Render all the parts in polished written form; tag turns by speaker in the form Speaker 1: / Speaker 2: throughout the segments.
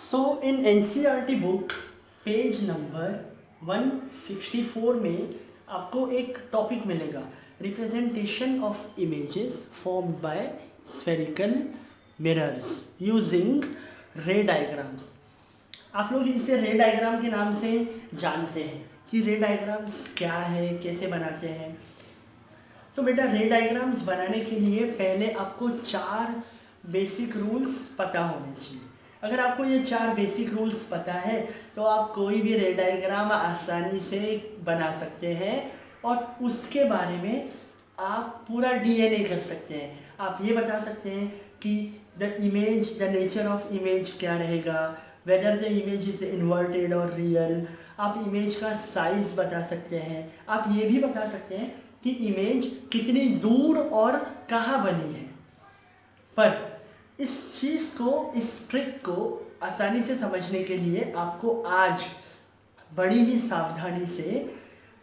Speaker 1: So in NCERT book page number 164 में आपको एक टॉपिक मिलेगा, representation of images formed by spherical mirrors using रे डायग्राम्स। आप लोग इसे रे डायग्राम के नाम से जानते हैं कि रे डायग्राम्स क्या है, कैसे बनाते हैं। तो बेटा रे डायग्राम्स बनाने के लिए पहले आपको 4 बेसिक रूल्स पता होने चाहिए। अगर आपको ये 4 बेसिक रूल्स पता है तो आप कोई भी रे डायग्राम आसानी से बना सकते हैं और उसके बारे में आप पूरा डीएनए कर सकते हैं। आप ये बता सकते हैं कि the image, the nature of image क्या रहेगा, whether the image is inverted और रियल। आप इमेज का साइज बता सकते हैं। आप ये भी बता सकते हैं कि इमेज कितनी दूर और कहाँ बनी है। पर इस चीज़ को, इस ट्रिक को आसानी से समझने के लिए आपको आज बड़ी ही सावधानी से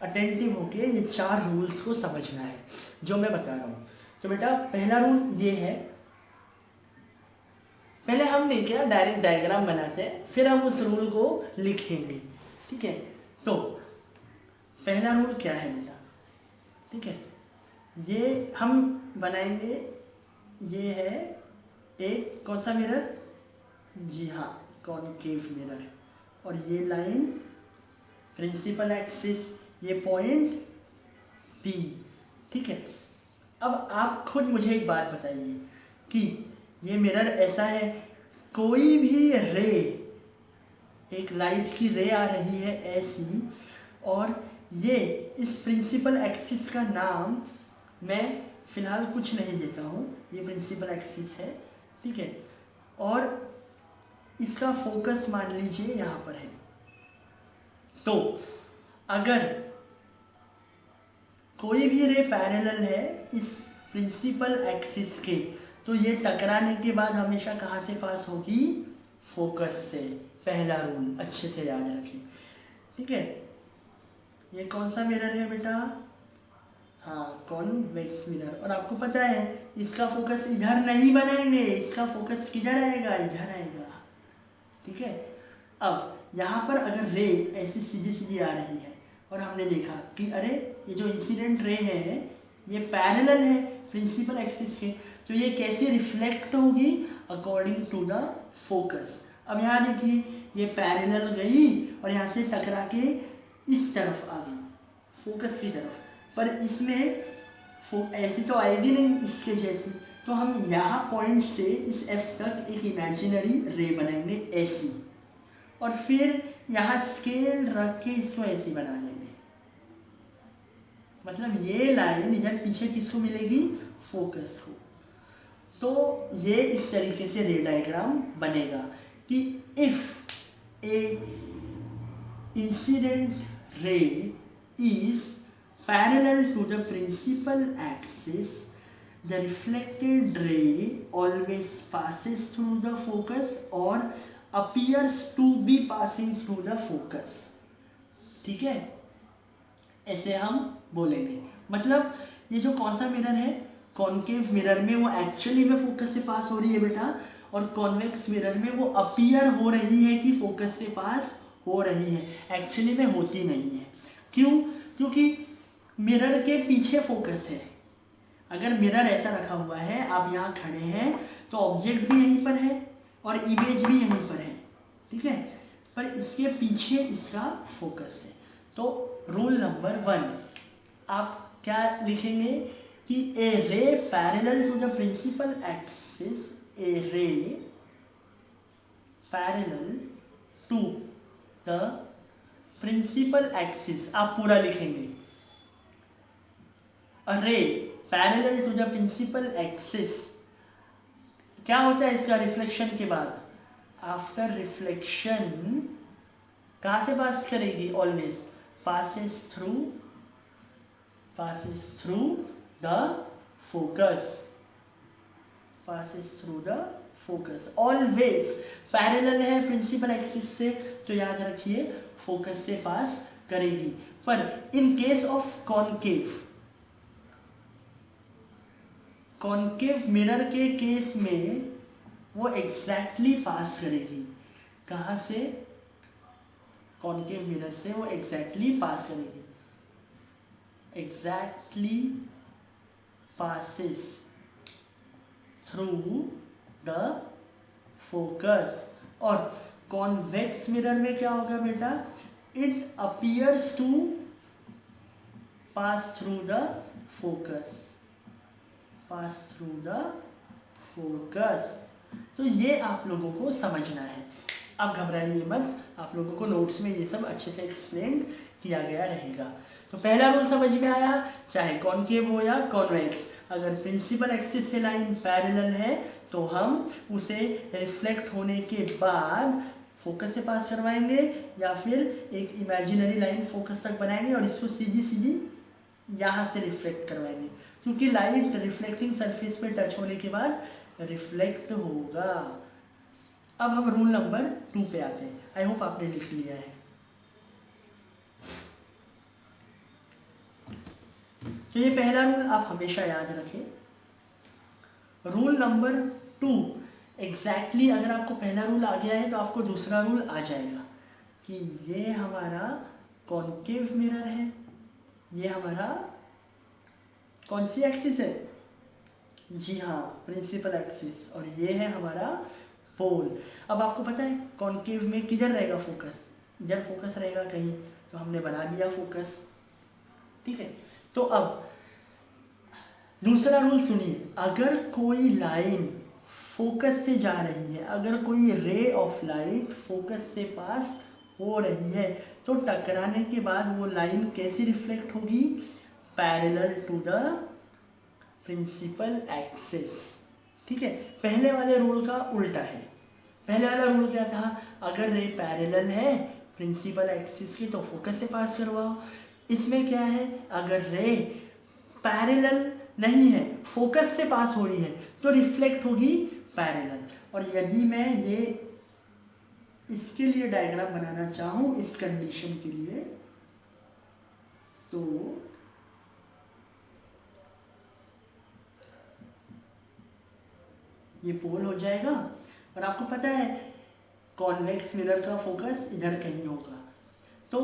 Speaker 1: अटेंटिव होके ये 4 रूल्स को समझना है जो मैं बता रहा हूँ। तो बेटा पहला रूल ये है, पहले हम नहीं क्या डायरेक्ट डायग्राम बनाते हैं, फिर हम उस रूल को लिखेंगे। ठीक है, तो पहला रूल क्या है बेटा? ठीक है, ये हम बनाएंगे। ये है एक कौन सा मिरर? जी हाँ, कॉनकेव मिरर। और ये लाइन प्रिंसिपल एक्सिस, ये पॉइंट P। ठीक है, अब आप खुद मुझे एक बात बताइए कि ये मिरर ऐसा है, कोई भी रे, एक लाइट की रे आ रही है ऐसी, और ये इस प्रिंसिपल एक्सिस का नाम मैं फिलहाल कुछ नहीं देता हूँ, ये प्रिंसिपल एक्सिस है। ठीक है, और इसका फोकस मान लीजिए यहाँ पर है। तो अगर कोई भी रे पैरेलल है इस प्रिंसिपल एक्सिस के, तो ये टकराने के बाद हमेशा कहाँ से पास होगी? फोकस से। पहला रूल अच्छे से याद रखें। ठीक है, ये कौन सा मिरर है बेटा? हाँ, कॉन्वेक्स मिरर। और आपको पता है इसका फोकस इधर नहीं बनाएंगे, इसका फोकस किधर आएगा? इधर आएगा। ठीक है, अब यहाँ पर अगर रे ऐसी सीधी सीधी आ रही है और हमने देखा कि अरे ये जो इंसिडेंट रे है ये पैरेलल है प्रिंसिपल एक्सिस के, तो ये कैसे रिफ्लेक्ट होगी? According to the focus. अब यहाँ देखिए ये पैरेलल गई और यहाँ से टकरा के इस तरफ आ गई, फोकस की तरफ। पर इसमें ऐसी तो आएगी नहीं इसके जैसी, तो हम यहाँ पॉइंट से इस F तक एक इमेजिनरी रे बनाएंगे ऐसी, और फिर यहाँ स्केल रख के इसको ऐसी बना देंगे। मतलब ये लाइन इधर पीछे किसको मिलेगी? फोकस को। तो ये इस तरीके से रे डायग्राम बनेगा कि if A incident ray is parallel to the principal axis, the reflected ray always passes through the focus or appears to be passing through the focus। ठीक है, ऐसे हम बोलेंगे। मतलब ये जो कौन सा मिरर है, कॉनकेव मिरर में वो एक्चुअली में फोकस से पास हो रही है बेटा, और कॉन्वेक्स मिरर में वो अपीयर हो रही है कि फोकस से पास हो रही है, एक्चुअली में होती नहीं है। क्यों? क्योंकि मिरर के पीछे फोकस है। अगर मिरर ऐसा रखा हुआ है, आप यहाँ खड़े हैं, तो ऑब्जेक्ट भी यहीं पर है और इमेज भी यहीं पर है। ठीक है, पर इसके पीछे इसका फोकस है। तो रूल नंबर 1 आप क्या लिखेंगे कि a ray parallel to the principal axis, a ray parallel to the principal axis, आप पूरा लिखेंगे। A ray parallel to the principal axis, क्या होता है इसका रिफ्लेक्शन के बाद? आफ्टर रिफ्लेक्शन कहाँ से पास करेगी? Always passes through the focus, passes through the focus। Always parallel है प्रिंसिपल एक्सिस से, तो याद रखिए फोकस से पास करेगी। पर इन केस ऑफ कॉनकेव मिरर के केस में वो एग्जैक्टली पास करेगी। कहाँ से, कॉन्केव मिरर से वो एग्जैक्टली पास करेगी, exactly passes through the focus। और कॉन्वेक्स मिरर में क्या होगा बेटा, it appears to pass through the focus, pass through the focus. तो ये आप लोगों को समझना है, आप घबराइए मत, आप लोगों को नोट्स में ये सब अच्छे से एक्सप्लेन किया गया रहेगा। तो पहला रूल समझ में आया, चाहे कॉन्केव हो या कॉन्वेक्स, अगर प्रिंसिपल एक्सिस से लाइन पैरेलल है तो हम उसे रिफ्लेक्ट होने के बाद फोकस से पास करवाएंगे या फिर एक इमेजिनरी लाइन फोकस तक बनाएंगे और इसको सीधी सीधी यहाँ से रिफ्लेक्ट करवाएंगे, क्योंकि लाइट रिफ्लेक्टिंग सरफेस पे टच होने के बाद रिफ्लेक्ट होगा। अब हम रूल नंबर 2 पे आते हैं, आई होप आपने लिख लिया है। तो ये पहला रूल आप हमेशा याद रखें। रूल नंबर 2 एग्जैक्टली अगर आपको पहला रूल आ गया है तो आपको दूसरा रूल आ जाएगा कि ये हमारा कॉन्केव मिरर है, ये हमारा कौन सी एक्सिस है, जी हाँ प्रिंसिपल एक्सिस, और ये है हमारा पोल। अब आपको पता है कॉन्केव में किधर रहेगा फोकस, इधर फोकस रहेगा कहीं, तो हमने बना दिया फोकस, ठीक है। तो अब दूसरा रूल सुनिए, अगर कोई लाइन फोकस से जा रही है, अगर कोई रे ऑफ लाइट फोकस से पास हो रही है तो टकराने के बाद वो लाइन कैसे रिफ्लेक्ट होगी, parallel to the principal axis, ठीक है। पहले वाले रूल का उल्टा है, पहले वाला रूल क्या था, अगर रे पैरेलल है प्रिंसिपल एक्सिस की तो फोकस से पास करवाओ। इसमें क्या है, अगर रे पैरेलल नहीं है फोकस से पास हो रही है तो रिफ्लेक्ट होगी पैरेलल। और यदि मैं ये इसके लिए डायग्राम बनाना चाहूँ इस कंडीशन के लिए, तो ये पोल हो जाएगा और आपको पता है कॉन्वेक्स मिरर का फोकस इधर कहीं होगा। तो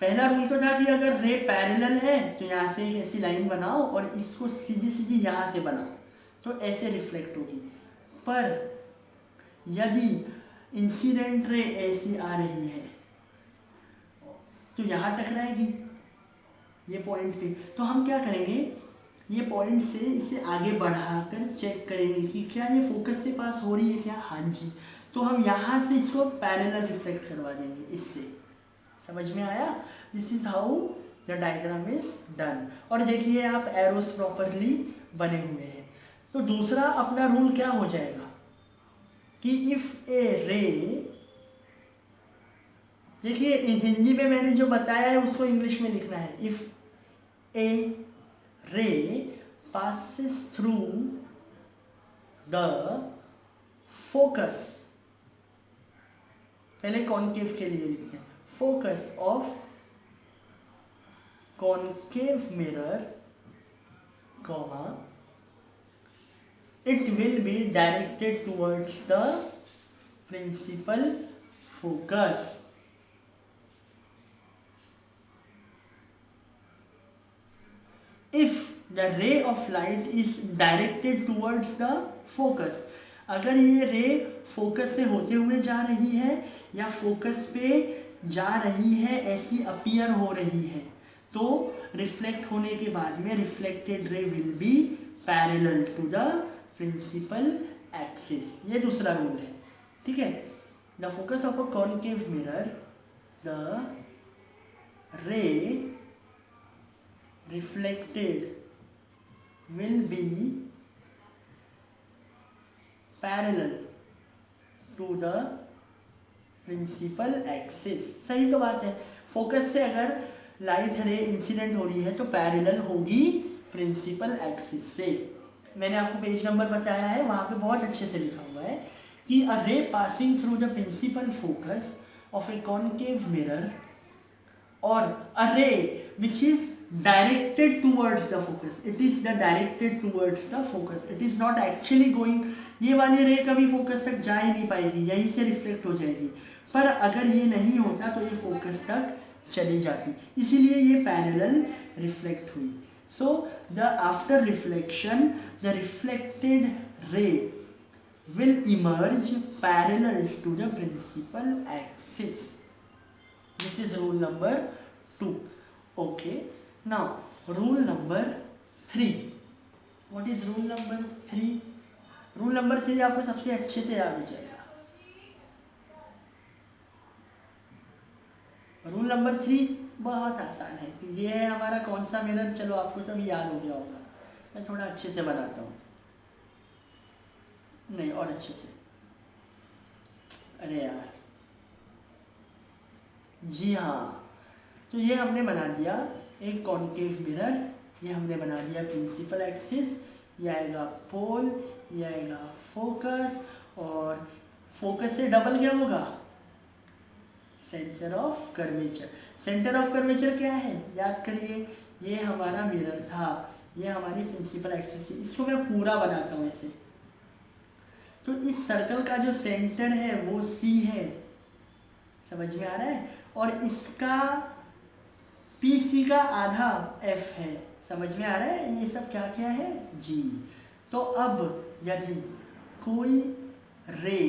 Speaker 1: पहला रूल तो था कि अगर रे पैरेलल है तो यहाँ से एक ऐसी लाइन बनाओ और इसको सीधी सीधी यहाँ से बनाओ तो ऐसे रिफ्लेक्ट होगी। पर यदि इंसिडेंट रे ऐसी आ रही है तो यहाँ टकराएगी ये पॉइंट पे, तो हम क्या करेंगे, ये पॉइंट से इसे आगे बढ़ाकर चेक करेंगे कि क्या ये फोकस से पास हो रही है क्या, हाँ जी, तो हम यहाँ से इसको पैरेलल रिफ्लेक्ट करवा देंगे इससे। समझ में आया, this is how the diagram is done. और देखिए आप एरोस प्रॉपरली बने हुए हैं। तो दूसरा अपना रूल क्या हो जाएगा कि इफ ए रे, देखिए हिंदी में मैंने जो बताया है उसको इंग्लिश में लिखना है, इफ ए रे passes through the focus, पहले कॉन्केव के लिए लिखते हैं, focus of concave mirror comma it will be directed towards the principal focus। if the ray of light is directed towards the focus, अगर ये रे फोकस से होते हुए जा रही है या फोकस पे जा रही है ऐसी अपीयर हो रही है तो रिफ्लेक्ट होने के बाद में reflected ray will be parallel to the principal axis. ये दूसरा रूल है, ठीक है। The focus of a concave mirror, the ray reflected will be parallel to the principal axis। सही तो बात है, फोकस से अगर लाइट रे इंसिडेंट हो रही है तो पैरेलल होगी प्रिंसिपल एक्सिस से। मैंने आपको पेज नंबर बताया है, वहाँ पे बहुत अच्छे से लिखा हुआ है कि a ray passing through the principal focus of a concave mirror और a ray which is directed towards the focus, it is the directed towards the focus, it is not actually going, ये वाली रे कभी focus तक जा ही नहीं पाएगी, यहीं से रिफ्लेक्ट हो जाएगी, पर अगर ये नहीं होता तो ये फोकस तक चली जाती, इसीलिए ये पैरेलल रिफ्लेक्ट हुई। So the after reflection the reflected रे will emerge parallel to the principal axis. This is rule number 2. Okay, now rule number 3. What is rule number 3? Rule number 3 आपको सबसे अच्छे से याद हो जाएगा। रूल नंबर 3 बहुत आसान है कि ये है हमारा कौन सा मिरर, चलो आपको तो भी याद हो गया होगा, मैं थोड़ा अच्छे से बनाता हूँ, नहीं और अच्छे से, अरे यार जी हाँ, तो ये हमने बना दिया एक कॉन्केव मिरर, ये हमने बना दिया प्रिंसिपल एक्सिस, ये आएगा पोल, ये आएगा फोकस, और फोकस से डबल क्या होगा, centre of curvature. Centre of curvature क्या है याद करिए, ये हमारा मिरर था, ये हमारी प्रिंसिपल एक्सिस थी, इसको मैं पूरा बनाता हूँ ऐसे, तो इस सर्कल का जो सेंटर है वो सी है, समझ में आ रहा है, और इसका पीसी का आधा एफ है, समझ में आ रहा है, ये सब क्या क्या है जी। तो अब यदि कोई रे,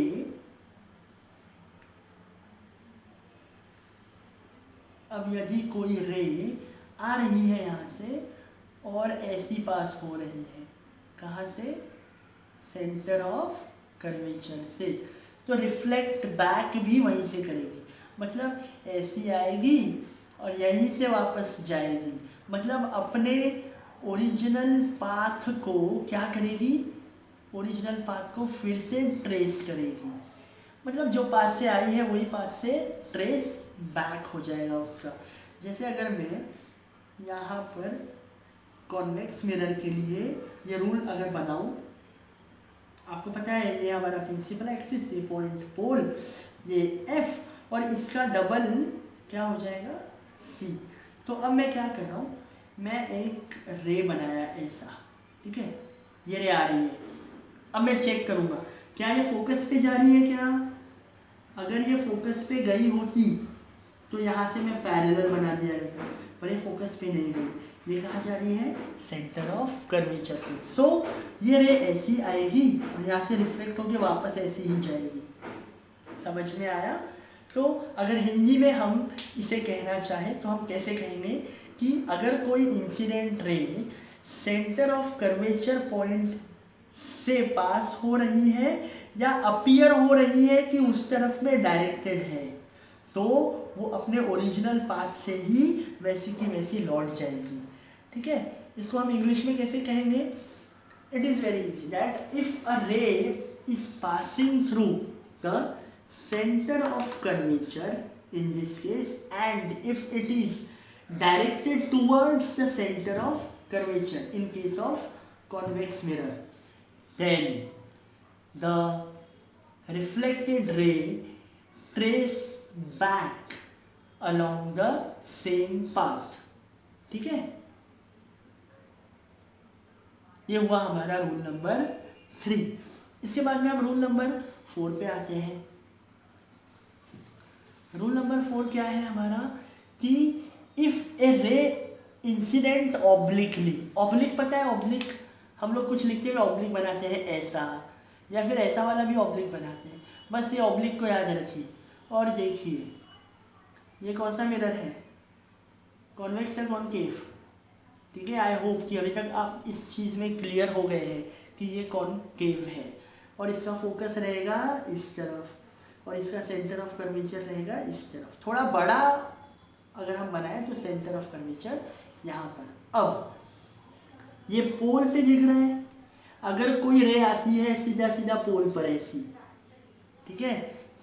Speaker 1: अब यदि कोई रे आ रही है यहाँ से और ऐसी पास हो रही है, कहाँ से, सेंटर ऑफ कर्वेचर से, तो रिफ्लेक्ट बैक भी वहीं से करेगी, मतलब ऐसी आएगी और यहीं से वापस जाएगी, मतलब अपने ओरिजिनल पाथ को क्या करेगी, ओरिजिनल पाथ को फिर से ट्रेस करेगी, मतलब जो पाथ से आई है वही पाथ से ट्रेस बैक हो जाएगा उसका। जैसे अगर मैं यहाँ पर कॉन्वेक्स मिरर के लिए ये रूल अगर बनाऊँ, आपको पता है ये हमारा प्रिंसिपल एक्सिस, ये पॉइंट पोल, ये एफ, और इसका डबल क्या हो जाएगा सी। तो अब मैं क्या कर रहा हूँ, मैं एक रे बनाया ऐसा, ठीक है, ये रे आ रही है, अब मैं चेक करूँगा क्या ये फोकस पे जा रही है क्या, अगर ये फोकस पे गई होती तो यहाँ से मैं पैरेलल बना दिया जाता, पर ये फोकस पे नहीं गई, ये कहाँ जा रही है, सेंटर ऑफ कर्वेचर पे। सो ये रे ऐसी आएगी और यहाँ से रिफ्लेक्ट होकर वापस ऐसी ही जाएगी, समझ में आया। तो अगर हिंदी में हम इसे कहना चाहें तो हम कैसे कहेंगे कि अगर कोई incident ray centre of curvature point से पास हो रही है या अपीयर हो रही है कि उस तरफ में डायरेक्टेड है, तो वो अपने ओरिजिनल पाथ से ही वैसी की वैसी लौट जाएगी, ठीक है। इसको हम इंग्लिश में कैसे कहेंगे, it is very easy that if a ray is passing through the centre of curvature in this case and if it is directed towards the centre of curvature in case of convex mirror, then the reflected ray trace back along the same path, ठीक है। ये हुआ हमारा rule number 3। इसके बाद में हम rule number 4 पे आते हैं। रूल नंबर 4 क्या है हमारा कि if A ray incident obliquely, oblique पता है, ऑब्लिक हम लोग कुछ लिखते हुए ऑब्लिक बनाते हैं ऐसा, या फिर ऐसा वाला भी ऑब्लिक बनाते हैं, बस ये ऑब्लिक को याद रखिए। और देखिए ये कौन सा मिरर है, कॉन्वेक्स या कॉनकेव, ठीक है। आई होप कि अभी तक आप इस चीज़ में क्लियर हो गए हैं कि ये कॉनकेव है और इसका फोकस रहेगा इस तरफ और इसका सेंटर ऑफ कर्वेचर रहेगा इस तरफ। थोड़ा बड़ा अगर हम बनाएं तो सेंटर ऑफ कर्वेचर यहाँ पर। अब ये पोल पे दिख रहा है, अगर कोई रे आती है सीधा सीधा पोल पर ऐसी, ठीक है,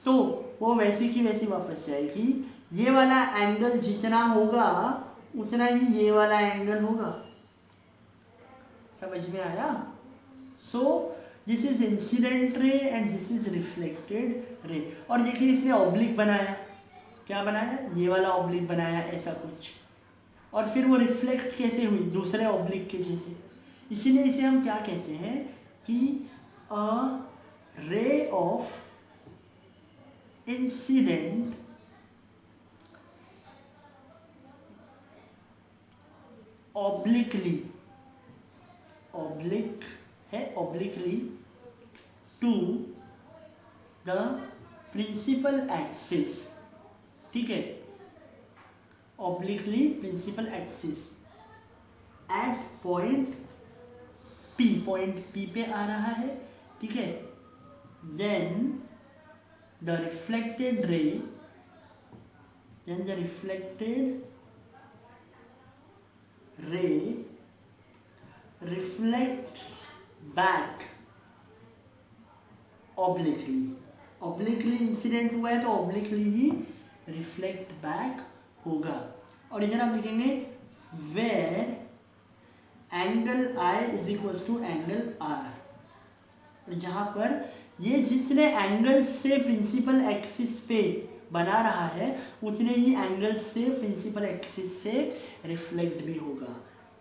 Speaker 1: तो वो वैसी की वैसी वापस जाएगी। ये वाला एंगल जितना होगा उतना ही ये वाला एंगल होगा, समझ में आया। So this is incident ray and this is reflected ray. और देखिए इसने ऑब्लिक बनाया, क्या बनाया, ये वाला ऑब्लिक बनाया ऐसा कुछ, और फिर वो रिफ्लेक्ट कैसे हुई, दूसरे ऑब्लिक के जैसे। इसीलिए इसे हम क्या कहते हैं कि a ray of incident obliquely, oblique है, obliquely to the principal axis, ठीक है, obliquely principal axis at point P, point P पे आ रहा है, ठीक है, then the reflected ray, then the reflected ray reflects back obliquely, obliquely incident हुआ है तो obliquely ही रिफ्लेक्ट बैक होगा। और इधर आप लिखेंगे where angle I is equal to angle R, और जहां पर ये जितने एंगल से प्रिंसिपल एक्सिस पे बना रहा है उतने ही एंगल से प्रिंसिपल एक्सिस से रिफ्लेक्ट भी होगा,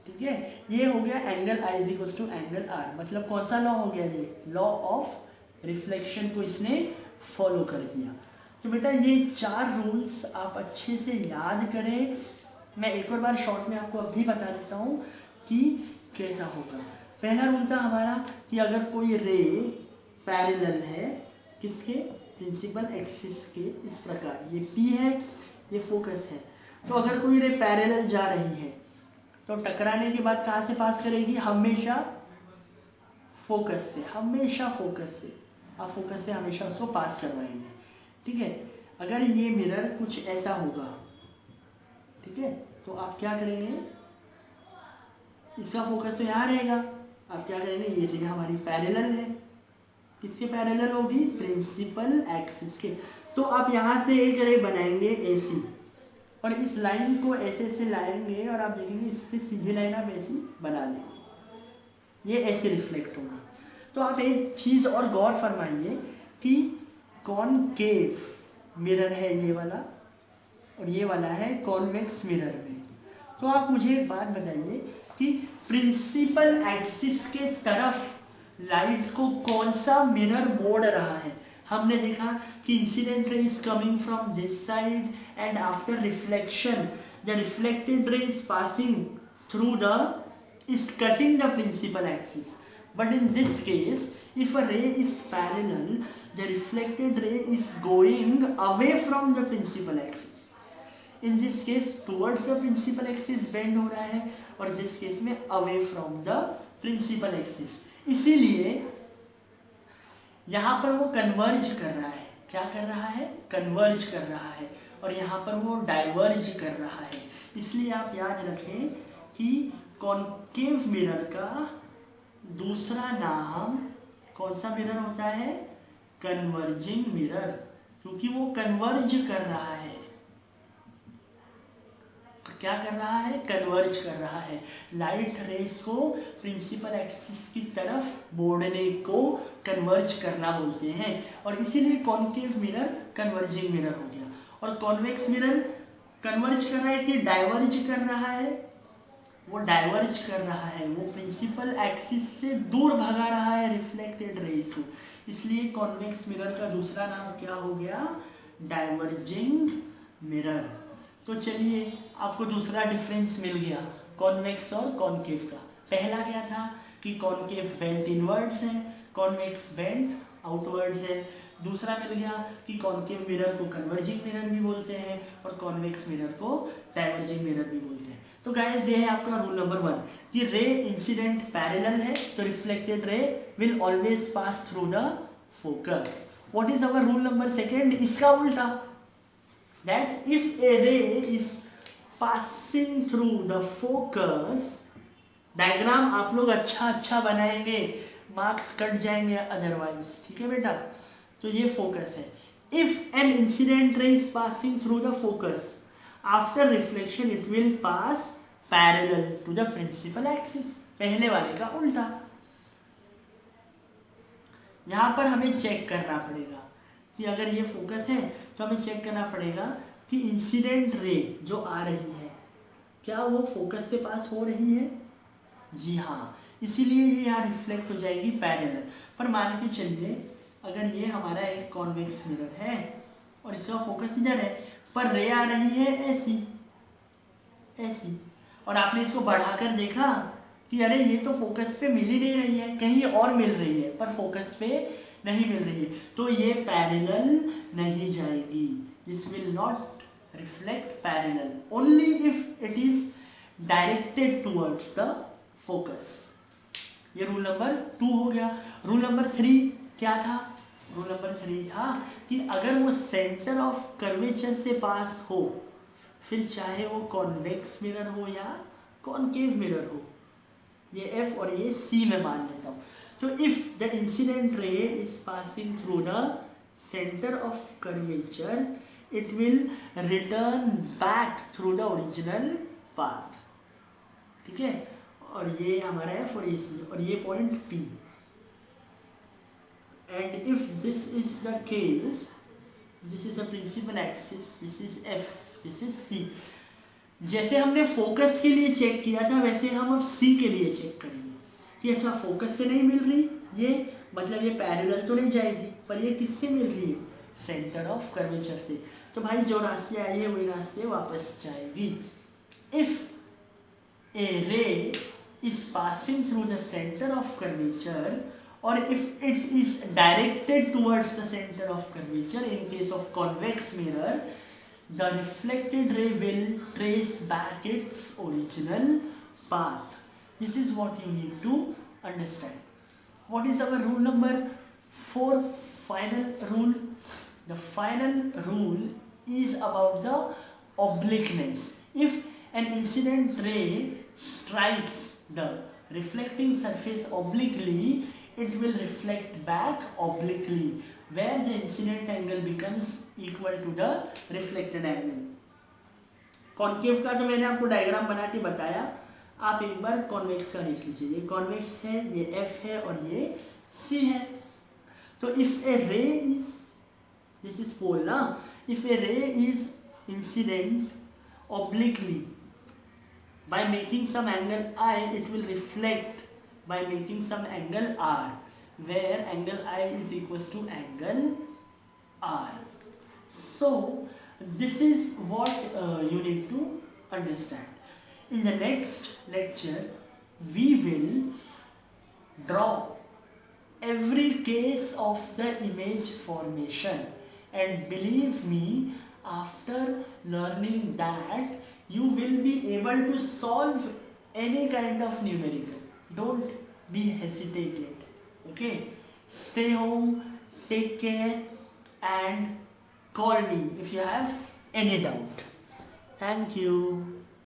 Speaker 1: ठीक है। ये हो गया angle I is equal to angle R। मतलब कौन सा लॉ हो गया, ये लॉ ऑफ रिफ्लेक्शन को इसने फॉलो कर दिया। तो बेटा ये 4 रूल्स आप अच्छे से याद करें। मैं एक और बार शॉर्ट में आपको अभी बता देता हूँ कि कैसा होगा। पहला रूल था हमारा कि अगर कोई रे पैरेलल है किसके, प्रिंसिपल एक्सिस के, इस प्रकार, ये P है, ये फोकस है, तो अगर कोई रे पैरेलल जा रही है तो टकराने के बाद कहाँ से पास करेगी, हमेशा फोकस से, हमेशा फोकस से, आप फोकस से हमेशा उसको पास करवाएंगे, ठीक है। अगर ये मिरर कुछ ऐसा होगा, ठीक है, तो आप क्या करेंगे, इसका फोकस तो यहाँ रहेगा, आप क्या करेंगे, ये रे हमारी पैरेलल है, किसके पैरेलल होगी, प्रिंसिपल एक्सिस के। तो आप यहाँ से एक रे बनाएंगे ऐसी, और इस लाइन को ऐसे ऐसे लाएंगे और आप देखेंगे इससे सीधी लाइन आप ऐसी बना देंगे, ये ऐसे रिफ्लेक्ट होगा। तो आप एक चीज़ और गौर फरमाइए कि कॉनकेव मिरर है ये वाला, और ये वाला है कॉन्वेक्स मिरर में। तो आप मुझे एक बात बताइए कि प्रिंसिपल एक्सिस के तरफ लाइट को कौन सा मिरर मोड़ रहा है। हमने देखा कि incident ray is coming from this side and after reflection the reflected रे is passing through the, is cutting the principal axis. But in this case, if a ray is parallel, the reflected ray is going away from the principal axis. In this case, towards the principal axis bend हो रहा है, और this case में away from the principal axis. इसीलिए यहाँ पर वो converge कर रहा है, क्या कर रहा है, कन्वर्ज कर रहा है, और यहाँ पर वो डाइवर्ज कर रहा है। इसलिए आप याद रखें कि कॉनकेव मिरर का दूसरा नाम कौन सा मिरर होता है, कन्वर्जिंग मिरर, क्योंकि वो कन्वर्ज कर रहा है। क्या कर रहा है, कन्वर्ज कर रहा है, लाइट रेस को प्रिंसिपल एक्सिस की तरफ मोड़ने को कन्वर्ज करना बोलते हैं, और इसीलिए कॉनकेव मिरर कन्वर्जिंग मिरर हो गया। और कॉन्वेक्स मिरर कन्वर्ज कर रहा है कि डाइवर्ज कर रहा है, वो डाइवर्ज कर रहा है, वो प्रिंसिपल एक्सिस से दूर भगा रहा है रिफ्लेक्टेड रेस को, इसलिए कॉन्वेक्स मिरर का दूसरा नाम क्या हो गया, डाइवर्जिंग मिरर। तो चलिए आपको दूसरा डिफरेंस मिल गया कॉन्वेक्स और कॉनकेव का। पहला क्या था कि कॉनकेव बेंट इनवर्ड्स है, कॉन्वेक्स बेंट आउटवर्ड्स है। दूसरा मिल गया कि कॉनकेव मिरर को कन्वर्जिंग मिरर भी बोलते हैं और कॉन्वेक्स मिरर को डाइवर्जिंग मिरर भी बोलते हैं। तो गाइस ये है आपका रूल नंबर 1 कि रे इंसिडेंट पैरेलल है तो reflected ray will always pass through the focus. What is our rule number 2? इसका उल्टा, दैट इफ ए रे is passing through the focus, diagram आप लोग अच्छा बनाएंगे, मार्क्स कट जाएंगे अदरवाइज, ठीक है बेटा। तो ये फोकस है। If an incident ray is passing through the focus after reflection it will pass parallel to the principal axis, पहले वाले का उल्टा। यहां पर हमें चेक करना पड़ेगा कि अगर ये फोकस है तो हमें चेक करना पड़ेगा कि इंसिडेंट रे जो आ रही है क्या वो फोकस से पास हो रही है? जी हाँ, इसीलिए ये यहाँ रिफ्लेक्ट हो जाएगी पैरेलल। पर मान के चलिए अगर ये हमारा एक कॉन्वेक्स मिरर है और इसका फोकस इधर है, पर रे आ रही है ऐसी ऐसी, और आपने इसको बढ़ाकर देखा कि अरे ये तो फोकस पे मिल ही नहीं रही है, कहीं और मिल रही है पर फोकस पे नहीं मिल रही है, तो ये पैरेलल नहीं जाएगी। This will not reflect parallel only if it is directed towards the focus. ये रूल नंबर 2 हो गया। रूल नंबर 3 क्या था? रूल नंबर 3 था कि अगर वो सेंटर ऑफ कर्वेचर से पास हो, फिर चाहे वो कॉन्वेक्स मिरर हो या कॉनकेव मिरर हो, ये एफ और ये सी में मान लेता हूँ। तो if the incident ray is passing through the centre of curvature, it will return back through the original path. ठीक है, और ये हमारा एफ और ये सी और ये point P. And if this is the case, this is the principal axis, this is F, this is C. जैसे हमने फोकस के लिए चेक किया था वैसे हम अब सी के लिए चेक करेंगे कि अच्छा फोकस से नहीं मिल रही ये, मतलब ये पैरेलल तो नहीं जाएगी, पर ये किससे मिल रही है? सेंटर ऑफ कर्वेचर से। तो भाई जो रास्ते आई है वही रास्ते वापस जाएगी। इफ ए रे is passing through the center of curvature, or if it is directed towards the center of curvature, in case of convex mirror, the reflected ray will trace back its original path. This is what you need to understand. What is our rule number 4? Final rule. The final rule is about the obliqueness. If an incident ray strikes the reflecting surface obliquely, it will reflect back obliquely, where the incident angle becomes equal to the reflected angle. Concave का तो मैंने आपको diagram बना के बताया, आप एक बार convex का देख लीजिए। ये कॉन्वेक्स है, ये एफ है और ये सी है। तो इफ ए रे इज, दिस इज पोल ना, इफ ए रे is incident obliquely, by making some angle I, it will reflect by making some angle R, where angle I is equals to angle R. So this is what you need to understand. In the next lecture we will draw every case of the image formation, and believe me, after learning that you will be able to solve any kind of numerical. Don't be hesitated. Okay, stay home, take care, and call me if you have any doubt. Thank you.